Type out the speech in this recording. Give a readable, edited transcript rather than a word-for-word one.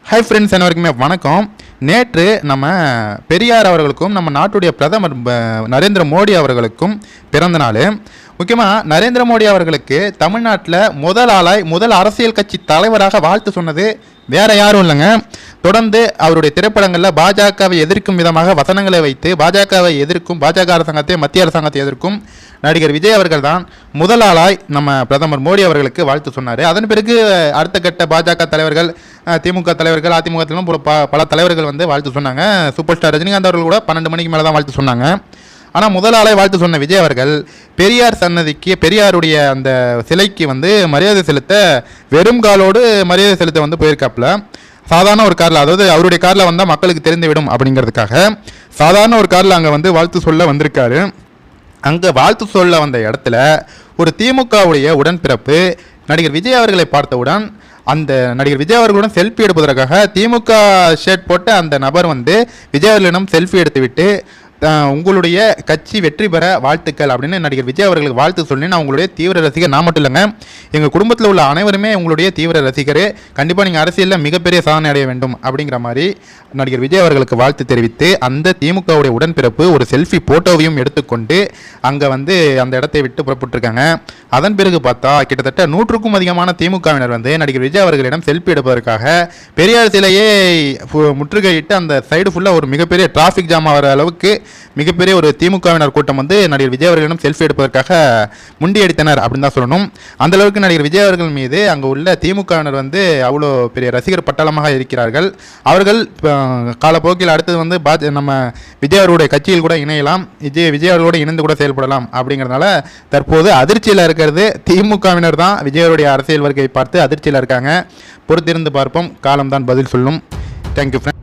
Hi friends, அனைவருக்குமே வணக்கம். நேற்று நம்ம பெரியார் அவர்களுக்கும் நம்ம நாட்டுடைய பிரதமர் நரேந்திர மோடி அவர்களுக்கும் பிறந்த நாள். முக்கியமாக நரேந்திர மோடி அவர்களுக்கு தமிழ்நாட்டில் முதல் அரசியல் கட்சி தலைவராக வாழ்த்து சொன்னது வேற யாரும் இல்லைங்க. தொடர்ந்து அவருடைய திரைப்படங்களில் பாஜகவை எதிர்க்கும் விதமாக வசனங்களை வைத்து பாஜக அரசாங்கத்தை, மத்திய அரசாங்கத்தை எதிர்க்கும் நடிகர் விஜய் அவர்கள் தான் முதல் ஆளாய் நம்ம பிரதமர் மோடி அவர்களுக்கு வாழ்த்து சொன்னார். அதன் பிறகு அடுத்த கட்ட பாஜக தலைவர்கள், திமுக தலைவர்கள், அதிமுக தலைவர்கள் பல தலைவர்கள் வந்து வாழ்த்து சொன்னாங்க. சூப்பர் ஸ்டார் ரஜினிகாந்த் அவர்கள் கூட 12 மணிக்கு மேலே தான் வாழ்த்து சொன்னாங்க. ஆனால் முதல் ஆளாய் வாழ்த்து சொன்ன விஜய் அவர்கள் பெரியார் சன்னதிக்கு, பெரியாருடைய அந்த சிலைக்கு வந்து மரியாதை செலுத்த, வெறும் காலோடு மரியாதை செலுத்த வந்து போயிருக்காப்புல. சாதாரண ஒரு காரில், அதாவது அவருடைய காரில் வந்தால் மக்களுக்கு தெரிந்துவிடும் அப்படிங்கிறதுக்காக சாதாரண ஒரு காரில் அங்கே வந்து வாழ்த்து சொல்ல வந்திருக்காரு. அங்கே வாழ்த்து சொல்ல வந்த இடத்துல ஒரு திமுகவுடைய உடன்பிறப்பு நடிகர் விஜய் அவர்களை பார்த்தவுடன் அந்த நடிகர் விஜய் அவர்களுடன் செல்ஃபி எடுப்பதற்காக திமுக ஷர்ட் போட்ட அந்த நபர் வந்து விஜய் அவர்களிடம் செல்ஃபி எடுத்துவிட்டு, உங்களுடைய கட்சி வெற்றி பெற வாழ்த்துக்கள் அப்படின்னு நடிகர் விஜய் அவர்களுக்கு வாழ்த்து சொல்லி, நான் உங்களுடைய தீவிர ரசிகர், நான் மட்டும் இல்லைங்க, எங்கள் குடும்பத்தில் உள்ள அனைவருமே உங்களுடைய தீவிர ரசிகர், கண்டிப்பாக நீங்கள் அரசியலில் மிகப்பெரிய சாதனை அடைய வேண்டும் அப்படிங்கிற மாதிரி நடிகர் விஜய் அவர்களுக்கு வாழ்த்து தெரிவித்து, அந்த திமுகவுடைய உடன்பிறப்பு ஒரு செல்ஃபி போட்டோவையும் எடுத்துக்கொண்டு அங்கே வந்து அந்த இடத்தை விட்டு புறப்பட்டுருக்காங்க. அதன் பிறகு பார்த்தா கிட்டத்தட்ட 100க்கும் அதிகமான திமுகவினர் வந்து நடிகர் விஜய் அவர்களிடம் செல்ஃபி எடுப்பதற்காக பெரியார் சிலையே முற்றுகையிட்டு அந்த சைடு ஃபுல்லாக ஒரு மிகப்பெரிய டிராஃபிக் ஜாம் ஆகிற அளவுக்கு மிகப்பெரிய ஒரு திமுகவினர் கூட்டம் வந்து நடிகர் விஜய் அவர்களிடம் செல்ஃபி எடுப்பதற்காக முண்டியடித்தனர் அப்படின்னு தான் சொல்லணும். அந்த அளவுக்கு நடிகர் விஜய் அவர்கள் மீது அங்கே உள்ள திமுகவினர் வந்து அவ்வளோ பெரிய ரசிகர் பட்டாளமாக இருக்கிறார்கள். அவர்கள் காலப்போக்கில் அடுத்தது வந்து நம்ம விஜய் அவர்களுடைய கட்சியில் கூட இணையலாம், விஜய் அவர்களோடு இணைந்து கூட செயல்படலாம். அப்படிங்கிறதுனால தற்போது அதிர்ச்சியில் இருக்கிறது திமுகவினர் தான். விஜய் அவருடைய அரசியல் வருகையை பார்த்து அதிர்ச்சியில் இருக்காங்க. பொறுத்திருந்து பார்ப்போம், காலம்தான் பதில் சொல்லும். Thank you friend.